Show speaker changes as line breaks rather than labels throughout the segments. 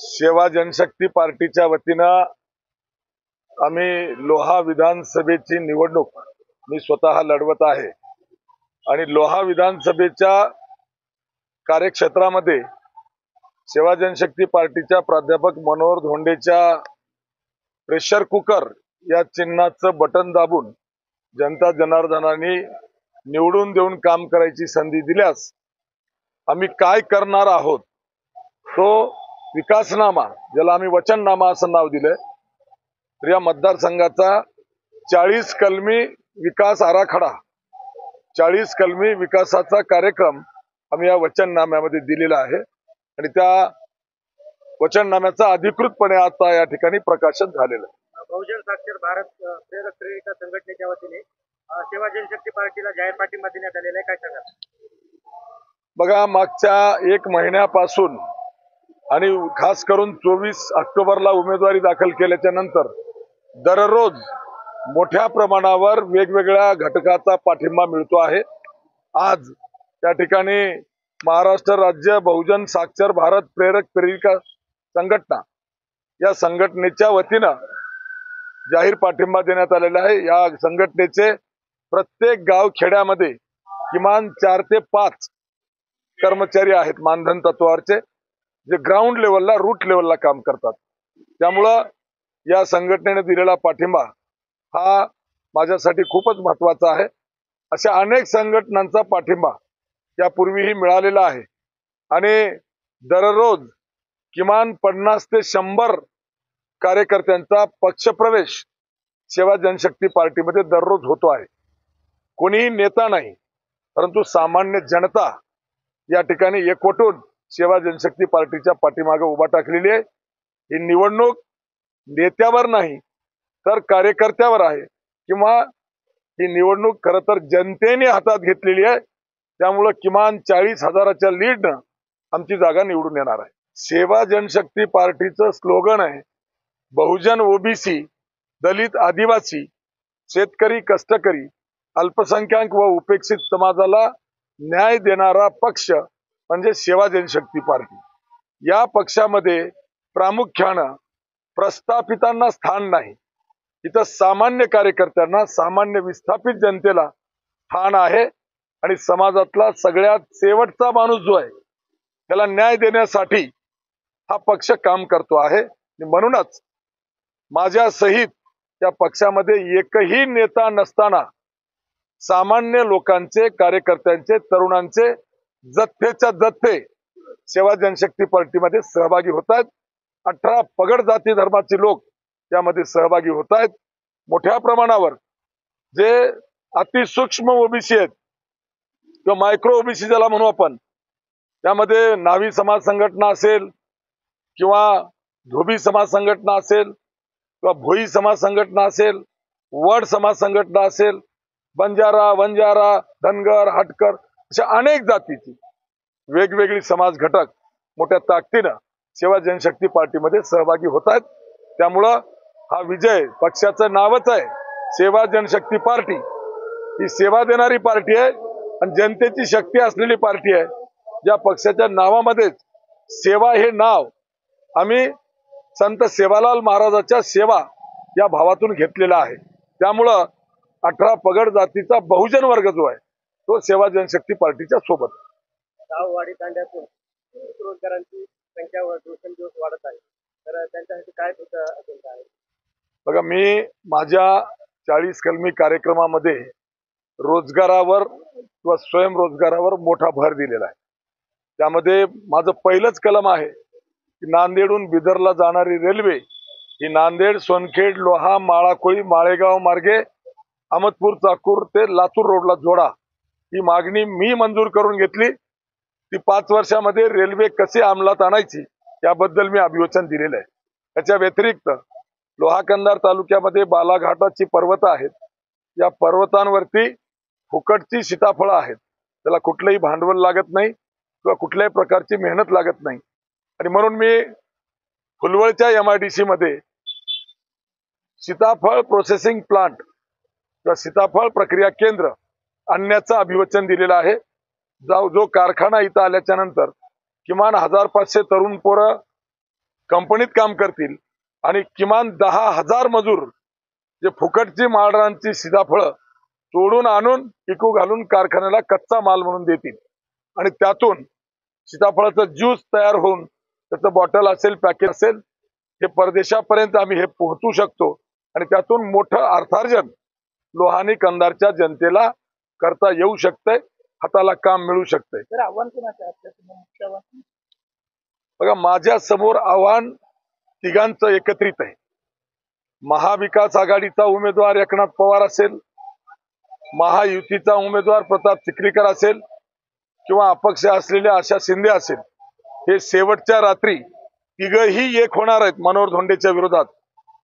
सेवा जनशक्ती पार्टीच्या वतीनं आम्ही लोहा विधानसभेची निवडणूक मी स्वतः लढवत आहे आणि लोहा विधानसभेच्या कार्यक्षेत्रामध्ये सेवा जनशक्ती पार्टीच्या प्राध्यापक मनोहर धोंडेच्या प्रेशर कुकर या चिन्हाचं बटन दाबून जनता जनार्दनाने निवडून देऊन काम करायची संधी दिल्यास आम्ही काय करणार आहोत तो विकासनामा, ज्याला आम्ही वचननामा असं नाव दिलंय, तर या मतदारसंघाचा 40 कलमी विकास आराखडा, 40 कलमी विकासाचा कार्यक्रम आम्ही या वचननाम्यामध्ये दिलेला आहे आणि त्या वचननाम्याचा अधिकृतपणे आता या ठिकाणी प्रकाशन झालेलं आहे।
बहुजन साक्षर भारत प्रेरक प्रेरिका संघटनेच्या वतीने सेवा जनशक्ती पार्टीला जाहीर पाठिंबा देण्यात आलेला आहे, काय सांगाल?
बघा, मागच्या 1 महिन्यापासून आणि खास करून 24 ऑक्टोबरला उमेदवारी दाखल केल्याच्या नंतर दररोज मोठ्या प्रमाणावर वेगवेगळ्या घटकाचा पाठिंबा मिळतो आहे। आज त्या ठिकाणी महाराष्ट्र राज्य बहुजन साक्षर भारत प्रेरक प्रेरिका संघटना या संघटनेच्या वतीनं जाहीर पाठिंबा देण्यात आलेला आहे। या संघटनेचे प्रत्येक गाव खेड्यामध्ये किमान 4 ते 5 कर्मचारी आहेत मानधन तत्वावरचे, जे ग्राउंड लेवलला, रूट लेवलला काम करतात। त्यामुळं या संघटनेने दिलेला पाठिंबा हा माझ्यासाठी खूपच महत्वाचा आहे। अशा अनेक संघटनांचा पाठिंबा यापूर्वीही मिळालेला आहे आणि दररोज किमान 50 ते 100 कार्यकर्त्यांचा पक्षप्रवेश सेवा जनशक्ती पार्टीमध्ये दररोज होतो आहे। कोणीही नेता नाही, परंतु सामान्य जनता या ठिकाणी एकवटून सेवा जनशक्ती पार्टीच्या पाठीमागे उभा टाकलेली आहे। ही निवडणूक नेत्यावर नाही तर कार्यकर्त्यावर आहे, किंवा ही निवडणूक खरं तर जनतेने हातात घेतलेली आहे। त्यामुळे किमान 40,000च्या लीडनं आमची जागा निवडून येणार आहे। सेवा जनशक्ती पार्टीचं स्लोगन आहे, बहुजन ओबीसी, दलित आदिवासी, शेतकरी कष्टकरी, अल्पसंख्याक व उपेक्षित समाजाला न्याय देणारा पक्ष म्हणजे सेवा जनशक्ती पार्टी। या पक्षामध्ये प्रामुख्यानं प्रस्थापितांना स्थान नाही, इथं सामान्य कार्यकर्त्यांना, सामान्य विस्थापित जनतेला स्थान आहे आणि समाजातला सगळ्यात शेवटचा माणूस जो आहे त्याला न्याय देण्यासाठी हा पक्ष काम करतो आहे। म्हणूनच माझ्या सहित त्या पक्षामध्ये एकही नेता नसताना सामान्य लोकांचे, कार्यकर्त्यांचे, तरुणांचे जथ्थेच्या जथ्थे सेवा जनशक्ती पार्टीमध्ये सहभागी होत आहेत। 18 पगड जाती धर्माचे लोक त्यामध्ये सहभागी होत आहेत। मोठ्या प्रमाणावर जे अतिसूक्ष्म ओबीसी आहेत किंवा मायक्रो ओबीसी ज्याला म्हणू आपण, त्यामध्ये न्हावी समाज संघटना असेल किंवा धोबी समाज संघटना असेल किंवा भोई समाज संघटना असेल, वड समाज संघटना असेल, बंजारा, वंजारा, धनगर, हटकर, अशा अनेक जातीची वेगवेगळी समाज घटक मोठ्या ताकदीनं सेवा जनशक्ती पार्टीमध्ये सहभागी होत आहेत। त्यामुळं हा विजय, पक्षाचं नावच आहे सेवा जनशक्ती पार्टी, ही सेवा देणारी पार्टी आहे आणि जनतेची शक्ती असलेली पार्टी आहे। ज्या पक्षाच्या नावामध्येच सेवा हे नाव आम्ही संत सेवालाल महाराजाच्या सेवा या भावातून घेतलेला आहे। त्यामुळं 18 पगड जातीचा बहुजन वर्ग जो आहे तो सेवा जनशक्ती पार्टीच्या सोबत आहे।
गाववाडी तांड्यातून रोजगारांची संख्या दिवसेंदिवस वाढत आहे, तर त्यांच्यासाठी काय अपेक्षा आहे?
बघा, मी माझ्या 40 कलमी कार्यक्रमामध्ये रोजगारावर किंवा स्वयंरोजगारावर मोठा भर दिलेला आहे। त्यामध्ये माझं पहिलंच कलम आहे की नांदेडहून बिदरला जाणारी रेल्वे ही नांदेड, सोनखेड, लोहा, माळाकोळी, माळेगाव मार्गे अहमदपूर, चाकूर ते लातूर रोडला जोडा, ही मागणी मी मंजूर करून घेतली। ती 5 वर्षामध्ये रेल्वे कशी अंमलात आणायची याबद्दल मी अभिवचन दिलेलं आहे। त्याच्या व्यतिरिक्त लोहा कंधार तालुक्यामध्ये बालाघाटाची पर्वत आहेत, या पर्वतांवरती फुकटची सीताफळं आहेत, त्याला कुठलंही भांडवल लागत नाही किंवा कुठल्याही प्रकारची मेहनत लागत नाही आणि म्हणून मी फुलवळच्या MIDC मध्ये सीताफळ प्रोसेसिंग प्लांट किंवा सीताफळ प्रक्रिया केंद्र आणण्याचं अभिवचन दिलेलं आहे। जो कारखाना इथं आल्याच्या नंतर किमान 1500 तरुण पोरं कंपनीत काम करतील आणि किमान 10,000 मजूर जे फुकटची माळरानची सीताफळं तोडून आणून पिकू घालून कारखान्याला कच्चा माल म्हणून देतील आणि त्यातून सीताफळाचं ज्यूस तयार होऊन त्याचं बॉटल असेल पॅकेट असेल हे परदेशापर्यंत आम्ही हे पोहोचू शकतो आणि त्यातून मोठं अर्थार्जन लोहानी कंधारच्या जनतेला करता येऊ शकतंय, हाताला काम मिळू शकतंय.
तर आव्हान कोणाचं आहे आपल्यासमोर मुख्य आव्हान?
बघा माझ्या समोर आव्हान तिघांचं एकत्रित आहे. महाविकास आघाडीचा उमेदवार एकनाथ पवार असेल, महायुतीचा उमेदवार प्रताप चिखलीकर असेल किंवा अपक्ष असलेल्या आशा शिंदे असेल. हे शेवटच्या रात्री तिघही एक होणार आहेत मनोहर धोंडेच्या विरोधात.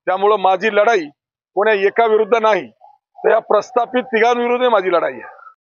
त्यामुळं माझी लढाई कोण्या एका विरुद्ध नाही, तर या प्रस्थापित तिघांविरुद्ध माझी लढाई आहे.